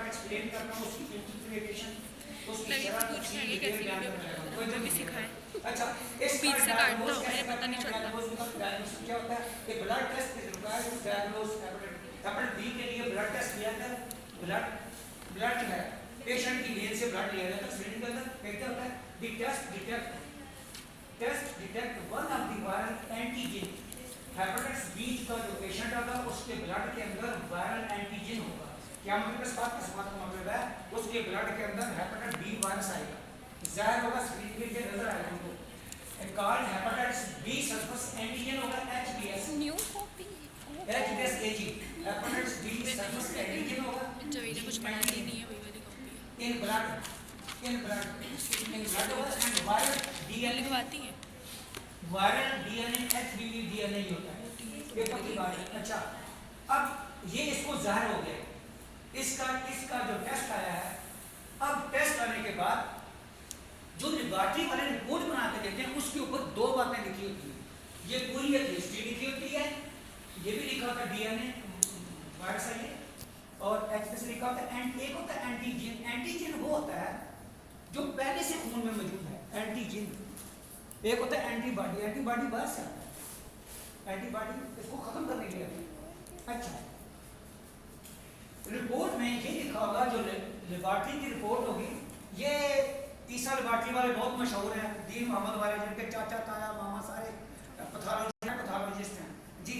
Explain करना उसकी interpretation उसकी लगे शरह तो पूछ तफसील लेंगे डिटेल कैसी बयान वीडियो करना है बनाना कोई हमें भी नहीं है। सिखाएं। अच्छा इसका बीच से काटना डायग्नोज होगा कैसे ये पता करते नहीं हैं चलता। डायग्नोज का डायग्नोज क्या होता है कि blood test is required to diagnose hepatitis B के लिए ब्लड टेस्ट किया जाता है ब्लड ब्लड जो है पेशेंट की वेन से ब्लड लिया जाता है स्क्रीनिंग के अंदर क्या होता है the test detect one of the viral antigen hepatitis B का जो पेशेंट होगा उसके ब्लड के अंदर वायरल एंटीजन होगा क्या मतलब इस बात का समाज का मतलब है उसके ब्लड के अंदर हेपेटाइटिस बी वायरस आएगा जाहिर होगा स्क्रीन पे ये नजर आएगा हमको called hepatitis B surface antigen होगा HBS new copy HBS AG hepatitis B surface antigen होगा जो ने कुछ पढ़ाई नहीं है वही वाली कॉपी है। इन ब्लड होगा एंड वायरल डीएनए लिखवाती है वायरल डीएनए एचबीवी डीएनए होता है ये पक्की बात है। अच्छा अब ये इसको जाहिर हो गया इसका जो टेस्ट आया है अब टेस्ट आने के बाद जो लेबोरेटरी वाले रिपोर्ट बना के देते हैं उसके ऊपर दो बातें लिखी होती हैं ये पूरी एक हिस्ट्री लिखी होती है ये भी लिखा होता है डीएनए वायरस है और एचएस लिखा होता है एंड एक होता है एंटीजन एंटीजन वो होता है जो पहले से खून में मौजूद है एंटीजन एक होता है एंटीबॉडी एंटीबॉडी बाहर से आता है एंटीबॉडी इसको खत्म करने के लिए अच्छा रिपोर्ट में ये लिखा होगा जो लेबोरेटरी की रिपोर्ट होगी ये तीसरा लेबोरेटरी वाले बहुत मशहूर हैं दीन मोहम्मद वाले जिनके चाचा ताया मामा सारे पैथोलॉजिस्ट हैं जी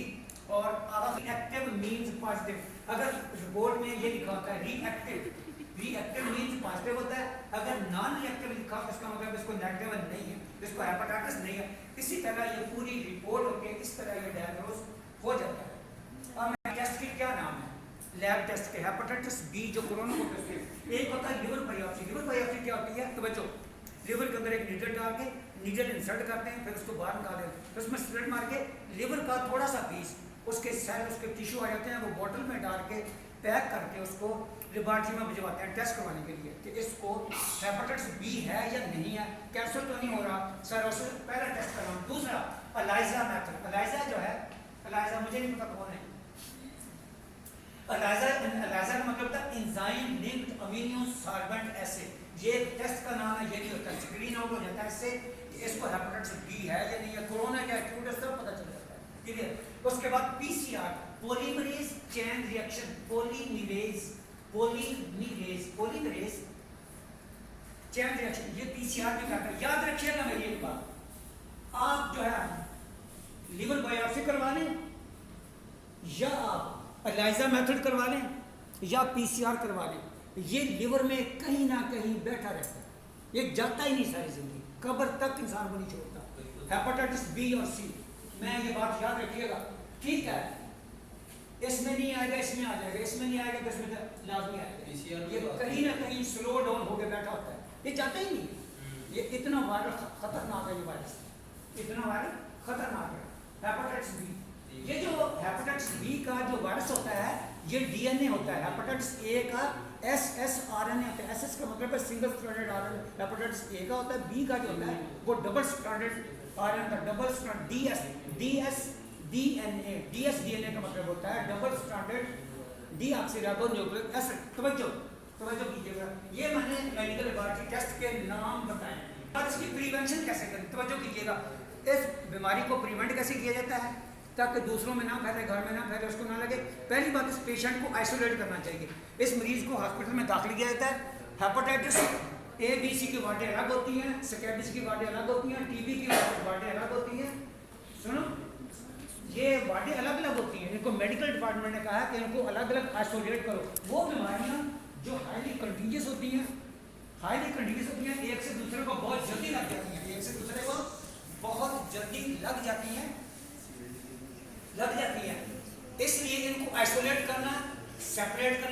और रिएक्टिव मींस पॉजिटिव अगर रिपोर्ट में ये लिखा होता है रिएक्टिव मींस पॉजिटिव होता है अगर नॉन रिएक्टिव लिखा होता है इसका मतलब इसको नेगेटिव नहीं है इसको हेपेटाइटिस नहीं है इसी तरह ये पूरी रिपोर्ट होकर इस तरह ये डायग्नोज हो जाता है। अब टेस्ट की क्या नाम है लैब टेस्ट के हेपेटाइटिस बी जो कोरोना को टेस्ट है एक होता है लिवर बायोप्सी क्या होती है तो बच्चों लिवर के अंदर एक नीडल डाल के नीडल इंसर्ट करते हैं फिर उसको बाहर निकाल देते हैं फिर उसमें स्प्रेड मार के लिवर का थोड़ा सा पीस उसके सेल उसके टिश्यू आ जाते हैं वो बोतल में डाल के पैक करके उसको लेबोरेटरी में भिजवाते हैं टेस्ट करवाने के लिए कि इसको हेपेटाइटिस बी है या नहीं है कैंसर तो नहीं हो रहा सर पहला टेस्ट करवाना। दूसरा एलाइजा मेथड एलाइजा जो है एलाइजा मुझे नहीं पता कौन है एलाइजा का मतलब था enzyme linked amino solvent acid ये टेस्ट का नाम है ये नहीं होता स्क्रीन आउट हो जाता है इससे कि इसको हेपेटाइटिस बी है या नहीं है कोरोना क्या एक्यूट है सब पता चल जाता है क्लियर। उसके बाद PCR polymerase chain reaction polymerase chain reaction ये पीसीआर में क्या करता है याद रखिएगा मेरी एक बात आप जो है लिवर बायोप्सी करवा लें या आप एलाइजा मेथड करवा लें या पीसीआर करवा लें ये लिवर में कहीं ना कहीं बैठा रहता है ये जाता ही नहीं सारी जिंदगी कब्र तक इंसान को नहीं छोड़ता हेपेटाइटिस बी और सी मैं ये बात याद रखिएगा ठीक है इसमें नहीं आएगा इसमें आ जाएगा इसमें नहीं आएगा तो इसमें लाजमी आएगा ये कहीं ना कहीं स्लो डाउन होकर बैठा होता है ये जाता ही नहीं ये इतना वायरल खतरनाक है ये वायरस इतना वायरल खतरनाक है हेपेटाइटिस बी ये जो हेपेटाइटिस बी का जो वायरस होता है ये डीएनए होता है हेपेटाइटिस ए का एसएसआरएनए होता है एसएस का मतलब है single stranded RNA hepatitis A का होता है बी का जो होता है वो डबल स्ट्रैंडेड आरएनए का डबल स्ट्रैंड डीएसडीएनए का मतलब होता है डबल स्ट्रैंडेड डीऑक्सीराइबोन्यूक्लिक एसिड। तवज्जो कीजिएगा ये मैंने मेडिकल लेबोरेटरी टेस्ट के नाम बताए और इसकी प्रिवेंशन कैसे करें तवज्जो कीजिएगा इस बीमारी को प्रिवेंट कैसे किया जाता है ताकि दूसरों में ना फैले घर में ना फैले उसको ना लगे। पहली बात इस पेशेंट को आइसोलेट करना चाहिए इस मरीज को हॉस्पिटल में दाखिल किया जाता है। हेपेटाइटिस ए बी सी की वार्डें अलग होती हैं स्कैबिस की वार्डें अलग होती हैं टीबी की वार्डें अलग होती हैं सुनो ये वार्डें अलग अलग होती हैं इनको मेडिकल डिपार्टमेंट ने कहा है कि इनको अलग अलग आइसोलेट करो। वो बीमारियाँ जो हाईली कंटीजियस होती हैं एक से दूसरे को बहुत जल्दी लग जाती हैं इसलिए इनको आइसोलेट करना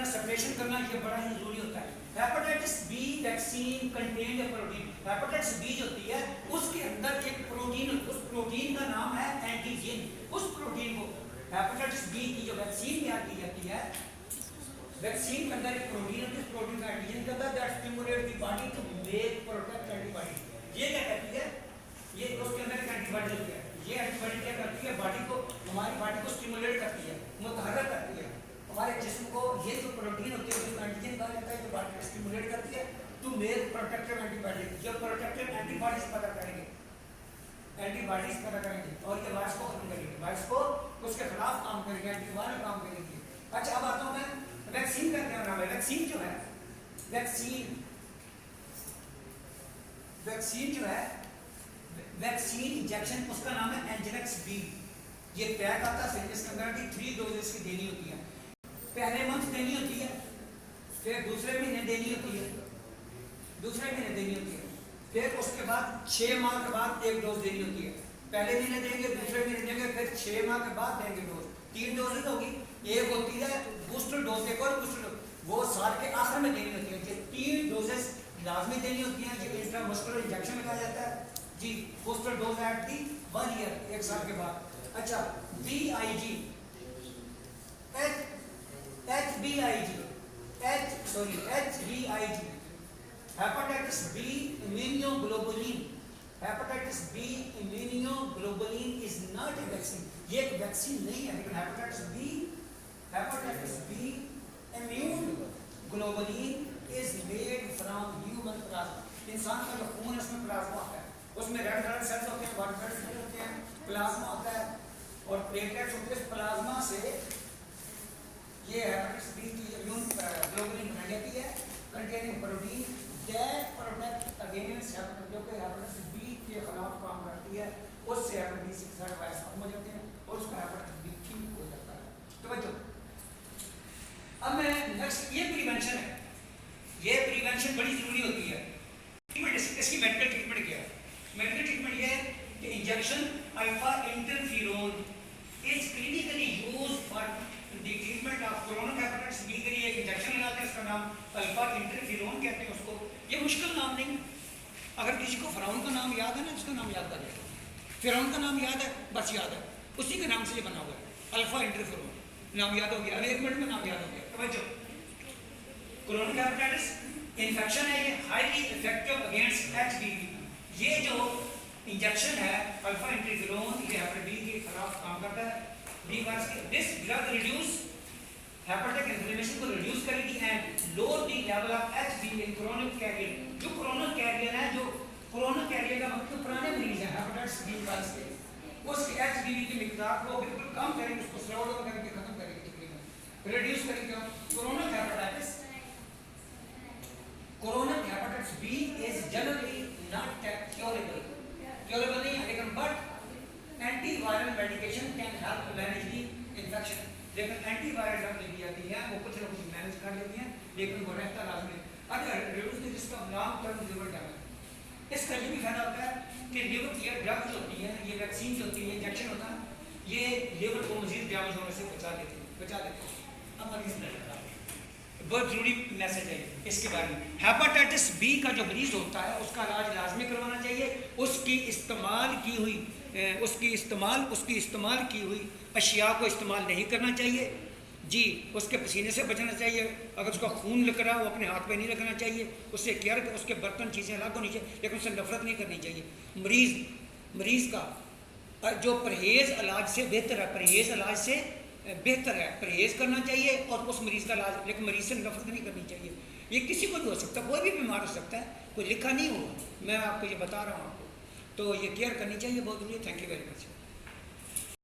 सेपरेशन करना ये बड़ा ही जरूरी होता है। Hepatitis B vaccine contain a protein hepatitis B जो होती है उसके अंदर एक प्रोटीन उस प्रोटीन का नाम है एंटीजन उस प्रोटीन को हेपेटाइटिस बी की जो वैक्सीन तैयार की जाती है वैक्सीन के अंदर एक प्रोटीन होती है उस प्रोटीन का एंटीजन कहता है that stimulate the body to make protect antibody ये क्या कहती है ये उसके अंदर एक एंटीबॉडी होती है ये एंटीबॉडी क्या करती है बॉडी को हमारी बॉडी को स्टिमुलेट करती है मुतहर्रिक करती है हमारे जिस्म को ये जो प्रोटीन होती है उसको एंटीजन कहा जाता है, जो बॉडी को स्टिमुलेट करती है टू मेक प्रोटेक्टिव एंटीबॉडी। जो प्रोटेक्टिव एंटीबॉडीज पैदा करेंगे, एंटीबॉडीज पैदा करेंगे और ये वायरस को खत्म करेंगे, वायरस को उसके खिलाफ काम करेंगे, एंटीवायरल काम करेंगे। अच्छा अब आता हूँ मैं वैक्सीन का क्या नाम है। वैक्सीन जो है, वैक्सीन जो है, वैक्सीन इंजेक्शन उसका नाम है एंजेनेक्स बी। ये पैक आता है, इसके अंदर 3 डोजेस की देनी होती है। पहले मंथ देनी होती है, फिर दूसरे महीने देनी होती है, दूसरे महीने देनी होती है, फिर उसके बाद 6 माह के बाद 1 डोज देनी होती है। पहले महीने देंगे, दूसरे महीने देंगे, फिर 6 माह के बाद देंगे डोज। 3 डोजेज होगी। एक होती है बूस्टर डोज, एक और बूस्टर डोज, वो साल के आखिर में देनी होती है। ये 3 डोजेस लाजमी देनी होती हैं। जो इंट्रामस्कुलर इंजेक्शन लगाया जाता है जी, booster dose at the 1 year, 1 साल के बाद। अच्छा BIG, HBIG, hepatitis B immunoglobulin. Hepatitis B immunoglobulin is not a vaccine. ये एक वैक्सीन नहीं है, लेकिन hepatitis B immunoglobulin is made from human plasma. इंसान का जो खून है उसमें प्लाज्मा होता है, उसमें रेड ब्लड सेल्स होते हैं, व्हाइट ब्लड सेल्स होते हैं, प्लाज्मा होता है और प्लेटलेट्स होते हैं। इस प्लाज्मा से ये हेपेटाइटिस बी की इम्यूनोग्लोबुलिन बनाई जाती है, containing protein that protect against hepatitis, जो कि हेपेटाइटिस बी के खिलाफ काम करती है। उससे हेपेटाइटिस बी से वायरस खत्म हो जाते हैं और उसका हेपेटाइटिस बी ठीक हो जाता है। तो बच्चों अब मैं नेक्स्ट, ये प्रिवेंशन है, ये प्रिवेंशन बड़ी जरूरी होती है। इसकी मेडिकल ट्रीटमेंट क्या है? मेडिकल ट्रीटमेंट ये है कि injection alpha interferon is clinically used for the treatment of corona hepatitis B के लिए एक इंजेक्शन लगाते हैं, उसका नाम अल्फा इंटरफेरोन कहते हैं उसको। ये मुश्किल नाम नहीं, अगर किसी को फिरौन का नाम याद है ना, उसका नाम याद कर लेगा। फिरौन का नाम याद है, बस याद है, उसी के नाम से ये बना हुआ है अल्फा इंटरफेरोन। नाम याद हो गया, अभी 1 मिनट में नाम याद हो गया। कोरोना हेपेटाइटिस इन्फेक्शन है, ये हाईली इफेक्टिव अगेंस्ट HBV। ये जो इंजेक्शन है अल्फा इंटरफेरोन, ये हेपेटाइटिस बी के खिलाफ काम करता है। बी वायरस के this drug reduce hepatic inflammation को रिड्यूस करेगी and lower the level of HBV in chronic carrier. जो क्रोनिक कैरियर है, जो कोरोना कैरियर का मतलब पुराने मरीज है हेपेटाइटिस बी वायरस के, उसके HBV की मिकदार को बिल्कुल कम करेंगे, उसको स्लो डाउन करके खत्म करेंगे, रिड्यूस करेंगे। Corona hepatitis B is generally not curable नहीं है, लेकिन but antiviral medication can help manage the infection. लेकिन एंटीवायरल ड्रग दी जाती है वो कुछ ना कुछ मैनेज कर लेती हैं, लेकिन वो रहता लाजमी। अगर reduce the risk of long term liver damage. इसका ये भी फायदा होता है कि लिवर की ड्रग्स होती हैं, ये वैक्सीन होती है, इंजेक्शन होता है, ये लिवर को मजीद डैमेज होने से बचा देते हैं। अब मरीज नहीं, बहुत जरूरी मैसेज है इसके बारे में। हेपेटाइटिस बी का जो मरीज होता है उसका इलाज लाजमी करवाना चाहिए। उसकी इस्तेमाल की हुई अशिया को इस्तेमाल नहीं करना चाहिए जी। उसके पसीने से बचना चाहिए, अगर उसका खून लग रहा है वो अपने हाथ पे नहीं लगना चाहिए, उससे केयर, उसके बर्तन चीज़ें अलग होनी चाहिए, लेकिन उससे नफरत नहीं करनी चाहिए। मरीज़ का जो परहेज़ इलाज से बेहतर है, परहेज़ करना चाहिए और उस मरीज़ का इलाज, लेकिन मरीज़ से नफरत नहीं करनी चाहिए। ये किसी को भी हो सकता है, कोई भी बीमार हो सकता है, कोई लिखा नहीं होगा, मैं आपको ये बता रहा हूँ आपको, तो ये केयर करनी चाहिए, बहुत जरूरी है। Thank you very much.